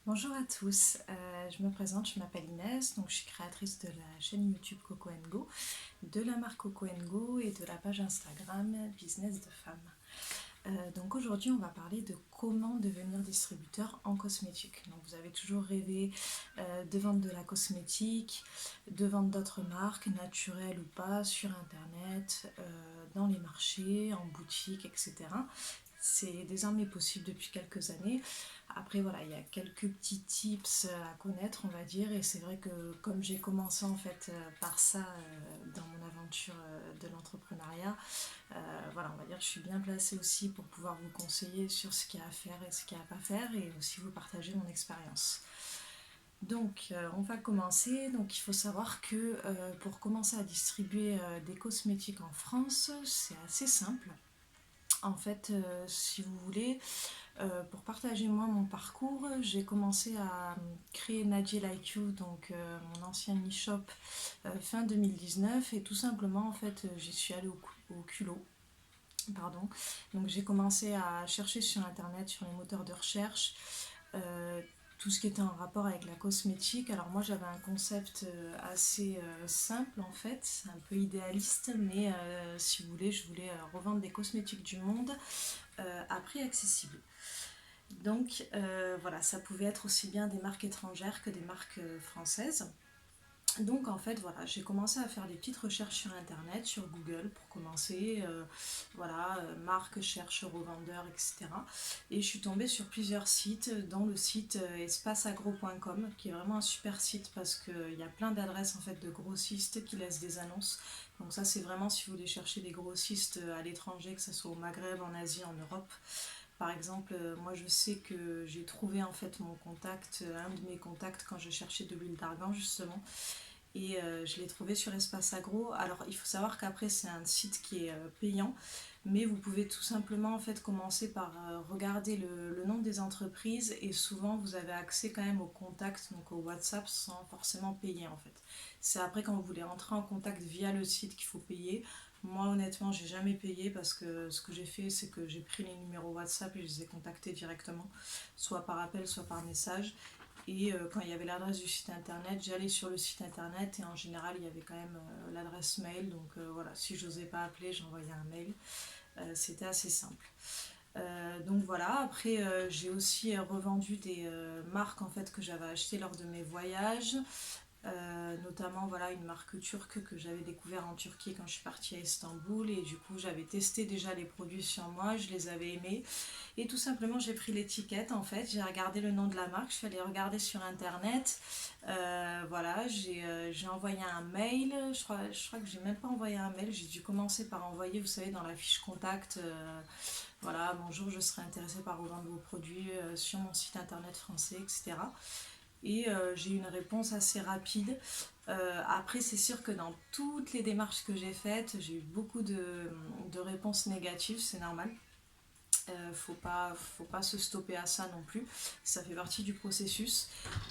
Bonjour à tous, je me présente, je m'appelle Inès, donc je suis créatrice de la chaîne YouTube Coco Go, de la marque Coco Go et de la page Instagram Business de femmes. Donc aujourd'hui on va parler de comment devenir distributeur en cosmétique. Donc vous avez toujours rêvé de vendre de la cosmétique, de vendre d'autres marques, naturelles ou pas, sur internet, dans les marchés, en boutique, etc. C'est désormais possible depuis quelques années. Après voilà, il y a quelques petits tips à connaître, on va dire, et c'est vrai que comme j'ai commencé en fait par ça dans mon aventure de l'entrepreneuriat, voilà, on va dire que je suis bien placée aussi pour pouvoir vous conseiller sur ce qu'il y a à faire et ce qu'il n'y a à pas faire, et aussi vous partager mon expérience. Donc, on va commencer. Donc, il faut savoir que pour commencer à distribuer des cosmétiques en France, c'est assez simple. En fait, si vous voulez, pour partager moi mon parcours, j'ai commencé à créer Nadie Like You, donc mon ancien e-shop, fin 2019, et tout simplement en fait j'y suis allée au culot. Pardon. Donc j'ai commencé à chercher sur internet, sur les moteurs de recherche, euh, tout ce qui était en rapport avec la cosmétique. Alors moi j'avais un concept assez simple en fait, un peu idéaliste, mais si vous voulez, je voulais revendre des cosmétiques du monde à prix accessible. Donc voilà, ça pouvait être aussi bien des marques étrangères que des marques françaises. Donc en fait voilà, j'ai commencé à faire des petites recherches sur internet, sur Google pour commencer, voilà, marque, cherche, revendeur, etc. Et je suis tombée sur plusieurs sites, dont le site espaceagro.com, qui est vraiment un super site parce qu'il y a plein d'adresses en fait de grossistes qui laissent des annonces. Donc ça c'est vraiment si vous voulez chercher des grossistes à l'étranger, que ce soit au Maghreb, en Asie, en Europe. Par exemple, moi je sais que j'ai trouvé en fait mon contact, un de mes contacts quand je cherchais de l'huile d'argan justement, et je l'ai trouvé sur Espace Agro. Alors il faut savoir qu'après c'est un site qui est payant, mais vous pouvez tout simplement en fait commencer par regarder le nom des entreprises, et souvent vous avez accès quand même au contact, donc au WhatsApp, sans forcément payer en fait. C'est après quand vous voulez rentrer en contact via le site qu'il faut payer. Moi honnêtement j'ai jamais payé parce que ce que j'ai fait c'est que j'ai pris les numéros WhatsApp et je les ai contactés directement, soit par appel soit par message. Et quand il y avait l'adresse du site internet, j'allais sur le site internet, et en général il y avait quand même l'adresse mail. Donc voilà, si j'osais pas appeler, j'envoyais un mail. C'était assez simple. Donc voilà, après j'ai aussi revendu des marques en fait que j'avais achetées lors de mes voyages. Notamment voilà une marque turque que j'avais découvert en Turquie quand je suis partie à Istanbul, et du coup j'avais testé déjà les produits sur moi, je les avais aimés, et tout simplement j'ai pris l'étiquette en fait, j'ai regardé le nom de la marque, je suis allée regarder sur internet. Voilà, j'ai envoyé un mail, je crois que j'ai même pas envoyé un mail, j'ai dû commencer par envoyer, vous savez, dans la fiche contact, voilà, bonjour, je serais intéressée par revendre vos produits sur mon site internet français, etc. Et j'ai eu une réponse assez rapide. Après, c'est sûr que dans toutes les démarches que j'ai faites, j'ai eu beaucoup de réponses négatives, c'est normal. Faut pas se stopper à ça non plus, ça fait partie du processus.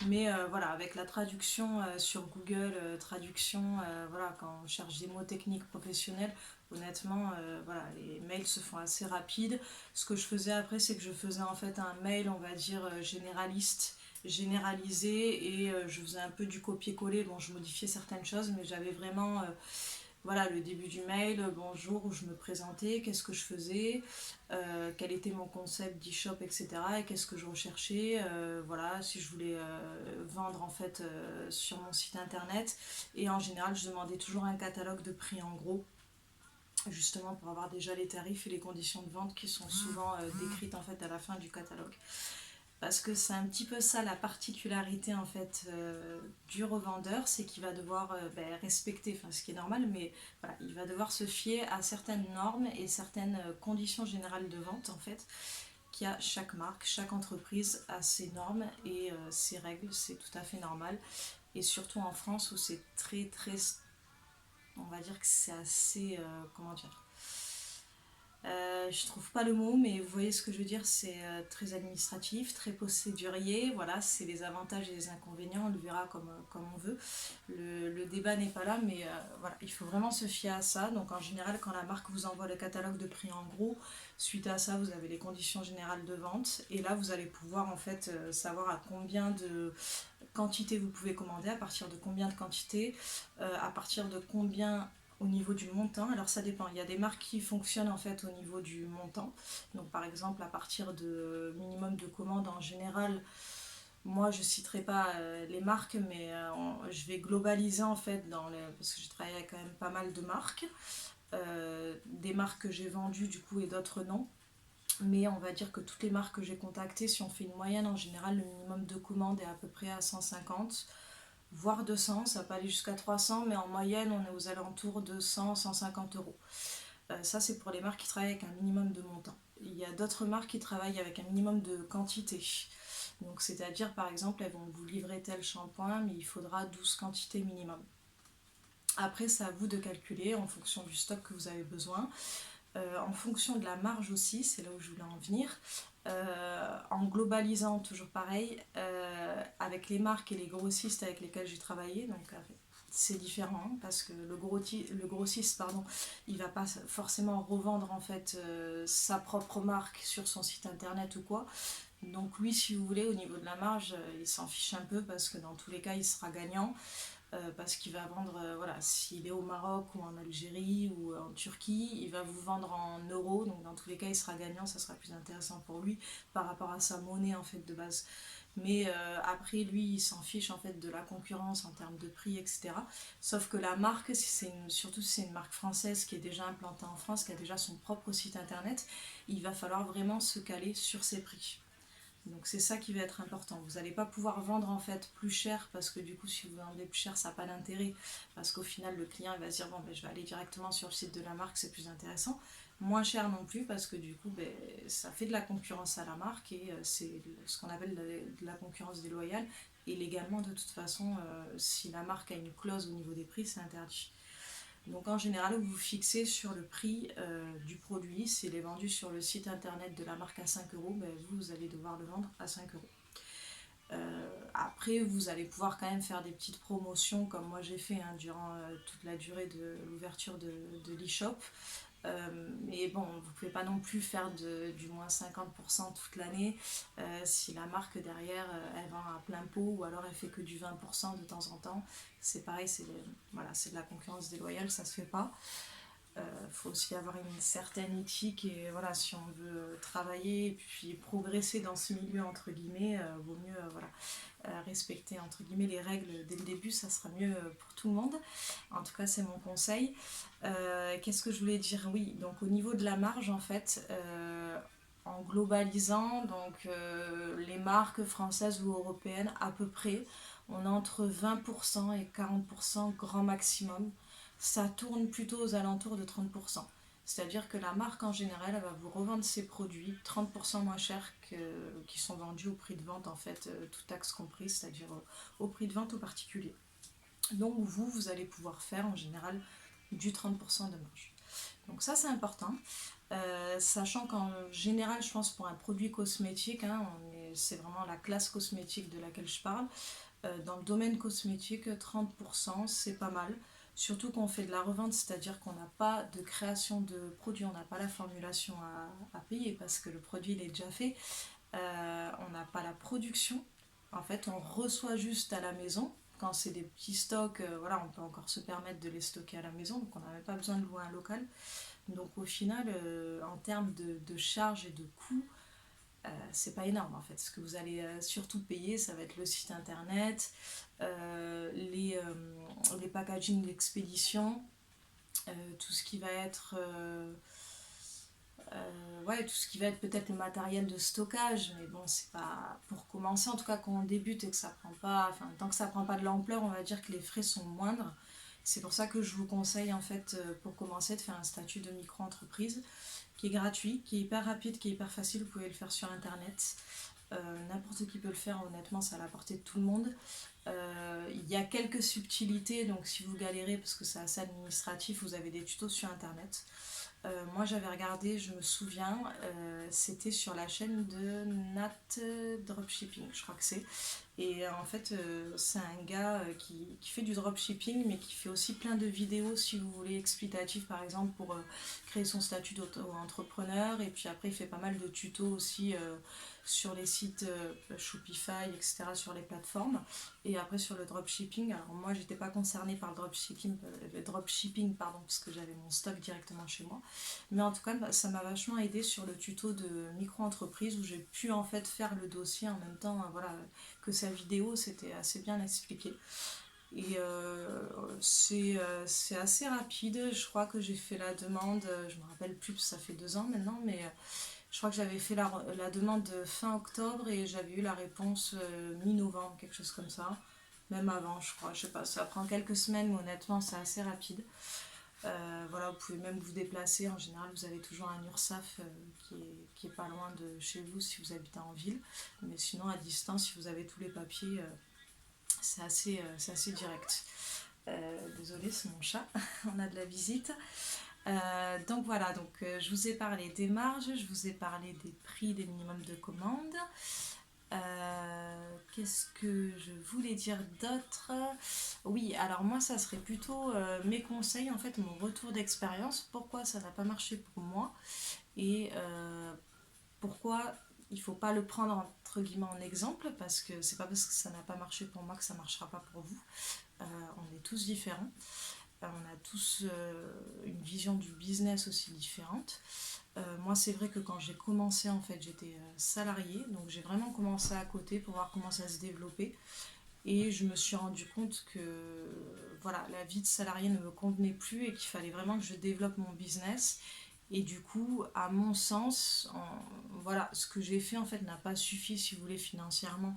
Mais voilà, avec la traduction sur Google, traduction, voilà, quand on cherche des mots techniques professionnels, honnêtement, voilà, les mails se font assez rapides. Ce que je faisais après, c'est que je faisais en fait un mail, on va dire, généraliste, généralisé, et je faisais un peu du copier-coller. Bon, je modifiais certaines choses, mais j'avais vraiment voilà, le début du mail, bonjour, où je me présentais, qu'est-ce que je faisais, quel était mon concept d'e-shop, etc. Et qu'est-ce que je recherchais, voilà, si je voulais vendre en fait sur mon site internet. Et en général, je demandais toujours un catalogue de prix en gros, justement pour avoir déjà les tarifs et les conditions de vente qui sont souvent décrites en fait à la fin du catalogue. Parce que c'est un petit peu ça la particularité en fait du revendeur, c'est qu'il va devoir respecter, enfin ce qui est normal, mais voilà, il va devoir se fier à certaines normes et certaines conditions générales de vente en fait, qu'il y a chaque marque, chaque entreprise a ses normes et ses règles, c'est tout à fait normal. Et surtout en France où c'est très, on va dire que c'est assez, comment dire, Je trouve pas le mot, mais vous voyez ce que je veux dire, c'est très administratif, très procédurier, voilà, c'est les avantages et les inconvénients, on le verra comme on veut. Le débat n'est pas là, mais voilà, il faut vraiment se fier à ça. Donc en général, quand la marque vous envoie le catalogue de prix en gros, suite à ça, vous avez les conditions générales de vente, et là, vous allez pouvoir en fait savoir à combien de quantité vous pouvez commander, à partir de combien de quantité, à partir de combien au niveau du montant. Alors ça dépend, il y a des marques qui fonctionnent en fait au niveau du montant. Donc par exemple à partir de minimum de commandes en général, moi je ne citerai pas les marques, mais je vais globaliser en fait parce que j'ai travaillé avec quand même pas mal de marques. Des marques que j'ai vendues du coup et d'autres non. Mais on va dire que toutes les marques que j'ai contactées, si on fait une moyenne en général, le minimum de commandes est à peu près à 150 voire 200, ça peut aller jusqu'à 300, mais en moyenne, on est aux alentours de 100, 150 euros. Ça, c'est pour les marques qui travaillent avec un minimum de montant. Il y a d'autres marques qui travaillent avec un minimum de quantité. Donc, c'est-à-dire, par exemple, elles vont vous livrer tel shampoing, mais il faudra 12 quantités minimum. Après, c'est à vous de calculer en fonction du stock que vous avez besoin. En fonction de la marge aussi, c'est là où je voulais en venir. En globalisant, toujours pareil, avec les marques et les grossistes avec lesquels j'ai travaillé, donc c'est différent parce que le grossiste, pardon, il va pas forcément revendre en fait sa propre marque sur son site internet ou quoi. Donc lui, si vous voulez, au niveau de la marge, il s'en fiche un peu parce que dans tous les cas, il sera gagnant. Parce qu'il va vendre, voilà, s'il est au Maroc ou en Algérie ou en Turquie, il va vous vendre en euros, donc dans tous les cas il sera gagnant, ça sera plus intéressant pour lui par rapport à sa monnaie en fait de base. Mais après lui il s'en fiche en fait de la concurrence en termes de prix, etc. Sauf que la marque, surtout si c'est une marque française qui est déjà implantée en France, qui a déjà son propre site internet, il va falloir vraiment se caler sur ses prix. Donc c'est ça qui va être important. Vous n'allez pas pouvoir vendre en fait plus cher parce que du coup si vous vendez plus cher ça n'a pas d'intérêt parce qu'au final le client va se dire bon ben, je vais aller directement sur le site de la marque, c'est plus intéressant. Moins cher non plus parce que du coup ben, ça fait de la concurrence à la marque et c'est ce qu'on appelle de la concurrence déloyale et légalement de toute façon si la marque a une clause au niveau des prix c'est interdit. Donc en général, vous fixez sur le prix du produit. S'il est vendu sur le site internet de la marque à 5 euros, ben vous allez devoir le vendre à 5 euros. Après, vous allez pouvoir quand même faire des petites promotions comme moi j'ai fait durant toute la durée de l'ouverture de l'e-shop. Mais bon, vous ne pouvez pas non plus faire du moins 50% toute l'année si la marque derrière elle vend à plein pot ou alors elle fait que du 20% de temps en temps. C'est pareil, voilà, c'est de la concurrence déloyale, ça se fait pas. Faut aussi avoir une certaine éthique et voilà, si on veut travailler et puis progresser dans ce milieu entre guillemets, vaut mieux voilà, respecter entre guillemets les règles dès le début, ça sera mieux pour tout le monde. En tout cas, c'est mon conseil. Qu'est-ce que je voulais dire? Oui, donc au niveau de la marge, en fait, en globalisant, donc les marques françaises ou européennes, à peu près, on a entre 20% et 40% grand maximum. Ça tourne plutôt aux alentours de 30%. C'est-à-dire que la marque en général, elle va vous revendre ses produits 30% moins cher qui sont vendus au prix de vente, en fait, tout taxe comprise, c'est-à-dire au prix de vente au particulier. Donc vous allez pouvoir faire en général du 30% de marge. Donc ça c'est important, sachant qu'en général je pense pour un produit cosmétique, hein, c'est vraiment la classe cosmétique de laquelle je parle, dans le domaine cosmétique 30% c'est pas mal. Surtout qu'on fait de la revente, c'est-à-dire qu'on n'a pas de création de produit, on n'a pas la formulation à payer parce que le produit il est déjà fait. On n'a pas la production. En fait, on reçoit juste à la maison. Quand c'est des petits stocks, voilà, on peut encore se permettre de les stocker à la maison, donc on n'a même pas besoin de louer un local. Donc au final, en termes de charges et de coûts, c'est pas énorme en fait. Ce que vous allez surtout payer, ça va être le site internet, les packaging d'expédition, tout ce qui va être ouais, tout ce qui va être peut-être le matériel de stockage, mais bon, c'est pas pour commencer, en tout cas quand on débute et que ça prend pas, enfin, tant que ça prend pas de l'ampleur, on va dire que les frais sont moindres. C'est pour ça que je vous conseille en fait pour commencer de faire un statut de micro-entreprise qui est gratuit, qui est hyper rapide, qui est hyper facile, vous pouvez le faire sur internet. N'importe qui peut le faire, honnêtement, c'est à la portée de tout le monde. Il y a quelques subtilités, donc si vous galérez parce que c'est assez administratif, vous avez des tutos sur internet. Moi j'avais regardé, je me souviens, c'était sur la chaîne de Nat Dropshipping, je crois que c'est. Et en fait, c'est un gars qui fait du dropshipping, mais qui fait aussi plein de vidéos, si vous voulez, explicatives, par exemple, pour créer son statut d'auto-entrepreneur. Et puis après, il fait pas mal de tutos aussi sur les sites Shopify, etc., sur les plateformes. Et après, sur le dropshipping, alors moi, j'étais pas concernée par le dropshipping, pardon, parce que j'avais mon stock directement chez moi. Mais en tout cas, ça m'a vachement aidé sur le tuto de micro-entreprise où j'ai pu en fait faire le dossier en même temps, voilà, que sa vidéo, c'était assez bien expliqué. Et c'est assez rapide. Je crois que j'ai fait la demande, je me rappelle plus, parce que ça fait 2 ans maintenant, mais je crois que j'avais fait la demande fin octobre et j'avais eu la réponse mi-novembre, quelque chose comme ça. Même avant, je crois. Je sais pas, ça prend quelques semaines, mais honnêtement, c'est assez rapide. Voilà, vous pouvez même vous déplacer. En général, vous avez toujours un URSAF qui est pas loin de chez vous si vous habitez en ville. Mais sinon, à distance, si vous avez tous les papiers, c'est assez direct. Désolée, c'est mon chat. On a de la visite. Donc voilà, je vous ai parlé des marges, je vous ai parlé des prix des minimums de commande. Qu'est-ce que je voulais dire d'autre? Oui, alors moi, ça serait plutôt mes conseils, en fait, mon retour d'expérience. Pourquoi ça n'a pas marché pour moi et pourquoi il ne faut pas le prendre entre guillemets en exemple, parce que c'est pas parce que ça n'a pas marché pour moi que ça ne marchera pas pour vous. On est tous différents. On a tous une vision du business aussi différente. Moi, c'est vrai que quand j'ai commencé, en fait, j'étais salariée, donc j'ai vraiment commencé à côté pour voir comment ça se développait. Et je me suis rendu compte que voilà, la vie de salarié ne me convenait plus et qu'il fallait vraiment que je développe mon business. Et du coup, à mon sens, voilà, ce que j'ai fait en fait n'a pas suffi, si vous voulez, financièrement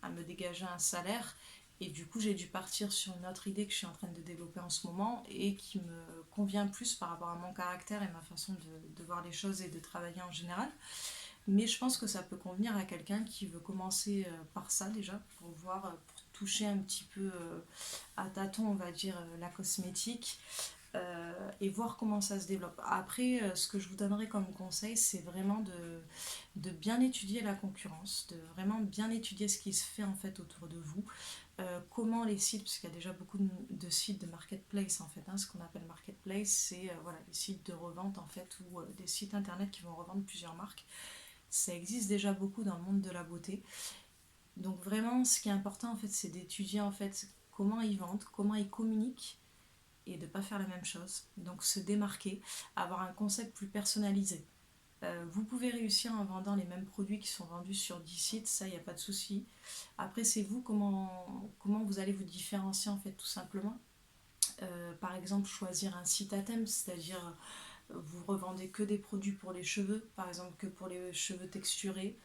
à me dégager un salaire. Et du coup, j'ai dû partir sur une autre idée que je suis en train de développer en ce moment et qui me convient plus par rapport à mon caractère et ma façon de voir les choses et de travailler en général. Mais je pense que ça peut convenir à quelqu'un qui veut commencer par ça déjà, pour voir, pour toucher un petit peu à tâtons, on va dire, la cosmétique et voir comment ça se développe. Après, ce que je vous donnerais comme conseil, c'est vraiment de bien étudier la concurrence, de vraiment bien étudier ce qui se fait en fait autour de vous. Comment les sites, parce qu'il y a déjà beaucoup de sites de marketplace en fait, hein, ce qu'on appelle marketplace, c'est voilà, les sites de revente en fait, ou des sites internet qui vont revendre plusieurs marques. Ça existe déjà beaucoup dans le monde de la beauté. Donc vraiment, ce qui est important en fait, c'est d'étudier en fait comment ils vendent, comment ils communiquent et de ne pas faire la même chose. Donc se démarquer, avoir un concept plus personnalisé. Vous pouvez réussir en vendant les mêmes produits qui sont vendus sur 10 sites, ça, il n'y a pas de souci. Après, c'est vous comment vous allez vous différencier en fait, tout simplement. Par exemple, choisir un site à thème, c'est-à-dire vous revendez que des produits pour les cheveux, par exemple que pour les cheveux texturés,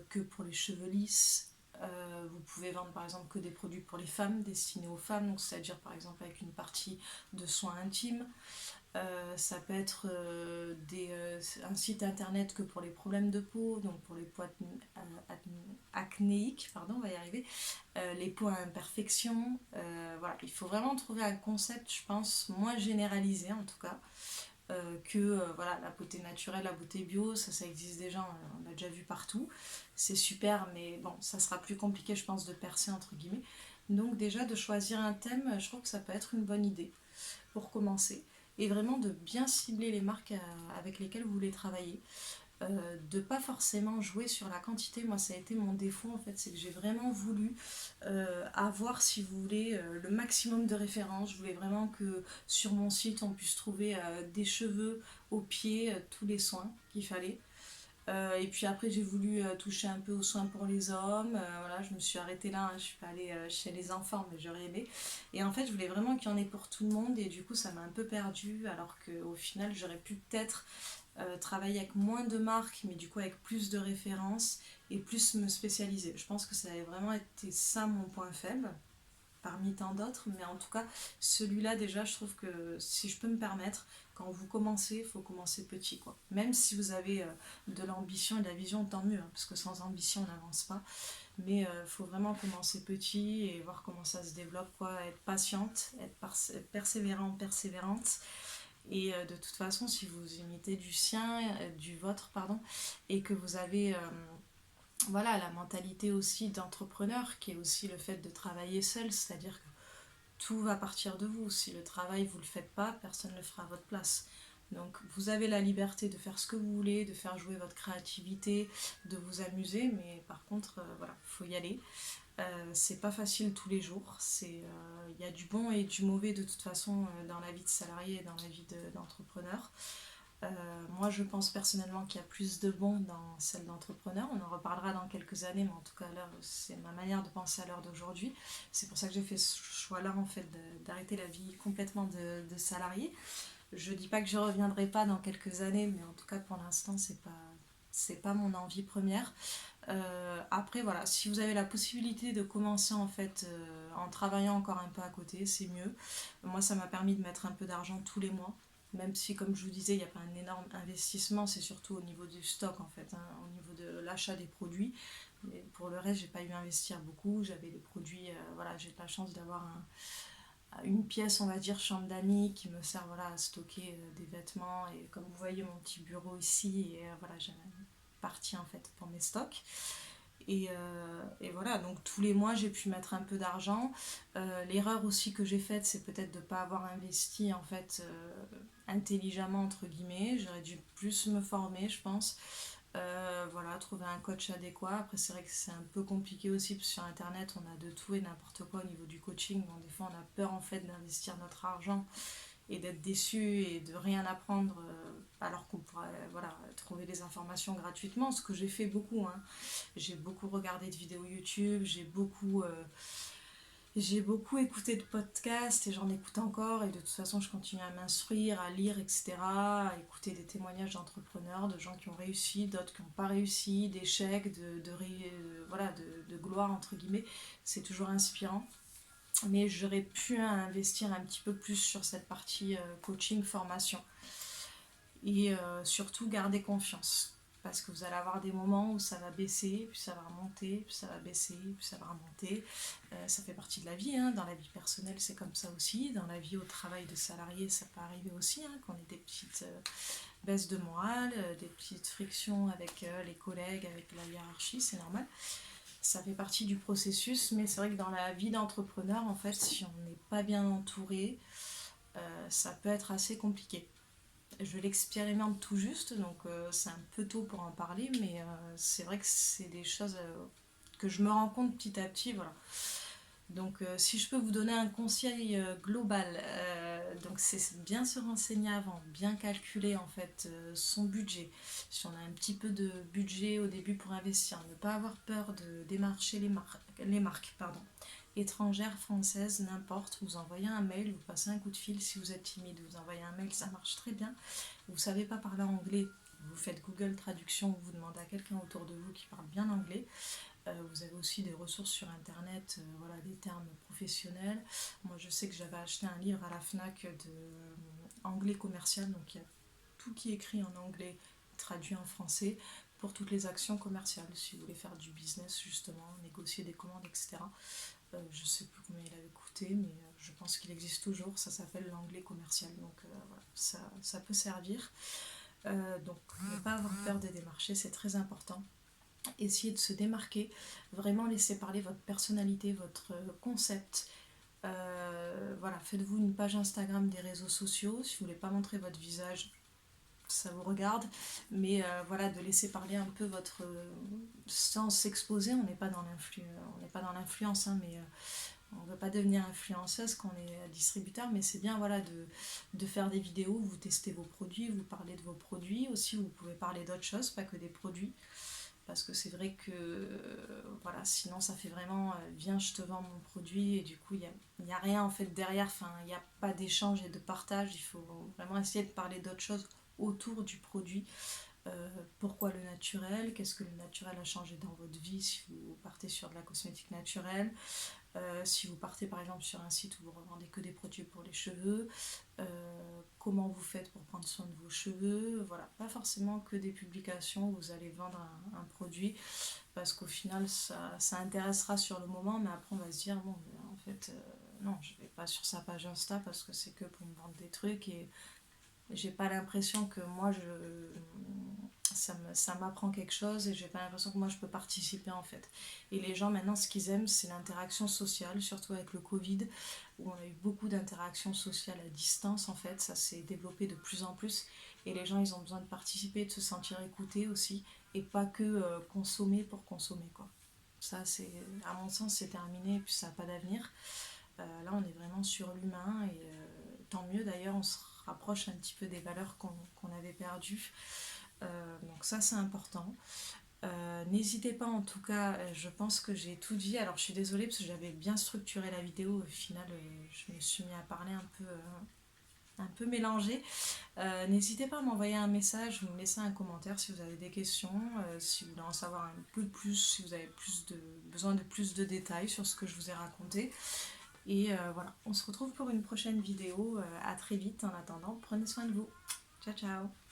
que pour les cheveux lisses. Vous pouvez vendre par exemple que des produits pour les femmes, destinés aux femmes, donc c'est-à-dire par exemple avec une partie de soins intimes. Ça peut être un site internet que pour les problèmes de peau, donc pour les peaux acnéiques, pardon, on va y arriver, les peaux à imperfection. Voilà, il faut vraiment trouver un concept, je pense, moins généralisé en tout cas, que voilà, la beauté naturelle, la beauté bio, ça existe déjà, on l'a déjà vu partout. C'est super, mais bon, ça sera plus compliqué, je pense, de percer entre guillemets. Donc déjà de choisir un thème, je trouve que ça peut être une bonne idée pour commencer. Et vraiment de bien cibler les marques avec lesquelles vous voulez travailler. De pas forcément jouer sur la quantité. Moi, ça a été mon défaut en fait, c'est que j'ai vraiment voulu avoir, si vous voulez, le maximum de références. Je voulais vraiment que sur mon site on puisse trouver des cheveux aux pieds, tous les soins qu'il fallait. Et puis après, j'ai voulu toucher un peu aux soins pour les hommes. Voilà, je me suis arrêtée là, hein, je suis pas allée chez les enfants, mais j'aurais aimé. Et en fait, je voulais vraiment qu'il y en ait pour tout le monde. Et du coup, ça m'a un peu perdue. Alors qu'au final, j'aurais pu peut-être travailler avec moins de marques, mais du coup avec plus de références et plus me spécialiser. Je pense que ça avait vraiment été ça mon point faible parmi tant d'autres, mais en tout cas celui-là déjà je trouve que si je peux me permettre, quand vous commencez, il faut commencer petit quoi. Même si vous avez de l'ambition et de la vision, tant mieux, hein, parce que sans ambition on n'avance pas, mais il faut vraiment commencer petit et voir comment ça se développe quoi, être patiente, être persévérante, Et de toute façon, si vous imitez du vôtre, pardon, et que vous avez voilà, la mentalité aussi d'entrepreneur, qui est aussi le fait de travailler seul, c'est-à-dire que tout va partir de vous. Si le travail, vous ne le faites pas, personne ne le fera à votre place. Donc vous avez la liberté de faire ce que vous voulez, de faire jouer votre créativité, de vous amuser, mais par contre, voilà, il faut y aller. C'est pas facile tous les jours. Il y a du bon et du mauvais de toute façon dans la vie de salarié et dans la vie d'entrepreneur. Moi, je pense personnellement qu'il y a plus de bon dans celle d'entrepreneur. On en reparlera dans quelques années, mais en tout cas, là, c'est ma manière de penser à l'heure d'aujourd'hui. C'est pour ça que j'ai fait ce choix-là, en fait, d'arrêter la vie complètement de salarié. Je dis pas que je reviendrai pas dans quelques années, mais en tout cas, pour l'instant, c'est pas mon envie première. Après, voilà, si vous avez la possibilité de commencer en fait en travaillant encore un peu à côté, c'est mieux. Moi, ça m'a permis de mettre un peu d'argent tous les mois, même si, comme je vous disais, il n'y a pas un énorme investissement, c'est surtout au niveau du stock en fait, hein, au niveau de l'achat des produits. Mais pour le reste, j'ai pas eu à investir beaucoup. J'avais des produits, voilà, j'ai de la chance d'avoir une pièce, on va dire, chambre d'amis qui me sert voilà, à stocker des vêtements. Et comme vous voyez, mon petit bureau ici, et voilà, j'ai une partie en fait pour mes stocks. Et voilà, donc tous les mois j'ai pu mettre un peu d'argent. L'erreur aussi que j'ai faite, c'est peut-être de ne pas avoir investi en fait intelligemment entre guillemets. J'aurais dû plus me former, je pense. Voilà, trouver un coach adéquat. Après, c'est vrai que c'est un peu compliqué aussi, parce que sur internet on a de tout et n'importe quoi au niveau du coaching. Bon, des fois on a peur en fait d'investir notre argent et d'être déçu et de rien apprendre alors qu'on pourrait voilà, trouver des informations gratuitement, ce que j'ai fait beaucoup. Hein. J'ai beaucoup regardé de vidéos YouTube, j'ai beaucoup écouté de podcasts et j'en écoute encore et de toute façon je continue à m'instruire, à lire, etc. À écouter des témoignages d'entrepreneurs, de gens qui ont réussi, d'autres qui n'ont pas réussi, d'échecs, voilà, de gloire entre guillemets. C'est toujours inspirant. Mais j'aurais pu investir un petit peu plus sur cette partie coaching, formation. Et surtout garder confiance. Parce que vous allez avoir des moments où ça va baisser, puis ça va remonter, puis ça va baisser, puis ça va remonter. Ça fait partie de la vie, hein. Dans la vie personnelle c'est comme ça aussi. Dans la vie au travail de salarié ça peut arriver aussi, hein, qu'on ait des petites baisses de morale, des petites frictions avec les collègues, avec la hiérarchie, c'est normal. Ça fait partie du processus, mais c'est vrai que dans la vie d'entrepreneur, en fait, si on n'est pas bien entouré, ça peut être assez compliqué. Je l'expérimente tout juste, donc c'est un peu tôt pour en parler, mais c'est vrai que c'est des choses que je me rends compte petit à petit, voilà. Donc si je peux vous donner un conseil global, donc c'est bien se renseigner avant, bien calculer en fait son budget. Si on a un petit peu de budget au début pour investir, ne pas avoir peur de démarcher les marques pardon, étrangères, françaises, n'importe. Vous envoyez un mail, vous passez un coup de fil. Si vous êtes timide, vous envoyez un mail, ça marche très bien. Vous ne savez pas parler anglais, vous faites Google Traduction, vous demandez à quelqu'un autour de vous qui parle bien anglais. Vous avez aussi des ressources sur internet, voilà, des termes professionnels. Moi je sais que j'avais acheté un livre à la FNAC de anglais commercial, donc il y a tout qui est écrit en anglais traduit en français pour toutes les actions commerciales, si vous voulez faire du business justement, négocier des commandes, etc. Je ne sais plus combien il avait coûté, mais je pense qu'il existe toujours, ça s'appelle l'anglais commercial, donc voilà, ça peut servir. Donc ne pas avoir peur des démarchés, c'est très important. Essayez de se démarquer, vraiment laisser parler votre personnalité, votre concept. Voilà, faites-vous une page Instagram des réseaux sociaux. Si vous voulez pas montrer votre visage, ça vous regarde. Mais voilà, de laisser parler un peu votre sans s'exposer. On n'est pas dans l'influence, hein, mais on ne veut pas devenir influenceuse quand on est distributeur, mais c'est bien voilà, de faire des vidéos où vous testez vos produits, vous parlez de vos produits. Aussi, vous pouvez parler d'autres choses, pas que des produits. Parce que c'est vrai que voilà, sinon ça fait vraiment viens je te vends mon produit et du coup il y a rien en fait derrière, enfin il n'y a pas d'échange et de partage, il faut vraiment essayer de parler d'autres choses autour du produit. Pourquoi le naturel, qu'est-ce que le naturel a changé dans votre vie si vous partez sur de la cosmétique naturelle, si vous partez par exemple sur un site où vous revendez que des produits pour les cheveux, comment vous faites pour prendre soin de vos cheveux, voilà, pas forcément que des publications où vous allez vendre un produit, parce qu'au final ça intéressera sur le moment, mais après on va se dire bon en fait non, je vais pas sur sa page Insta parce que c'est que pour me vendre des trucs, et j'ai pas l'impression que moi ça m'apprend quelque chose et j'ai pas l'impression que moi je peux participer en fait. Et les gens maintenant ce qu'ils aiment c'est l'interaction sociale, surtout avec le Covid où on a eu beaucoup d'interactions sociales à distance en fait, ça s'est développé de plus en plus et les gens ils ont besoin de participer, de se sentir écoutés aussi et pas que consommer pour consommer quoi. Ça c'est à mon sens c'est terminé et puis ça n'a pas d'avenir. Là on est vraiment sur l'humain et tant mieux d'ailleurs on se rapproche un petit peu des valeurs qu'on avait perdues. Donc ça c'est important. N'hésitez pas en tout cas, je pense que j'ai tout dit. Alors je suis désolée parce que j'avais bien structuré la vidéo, au final je me suis mis à parler un peu mélangé. N'hésitez pas à m'envoyer un message ou me laisser un commentaire si vous avez des questions, si vous voulez en savoir un peu plus, si vous avez besoin de plus de détails sur ce que je vous ai raconté. Et voilà, on se retrouve pour une prochaine vidéo. À très vite en attendant, prenez soin de vous. Ciao ciao.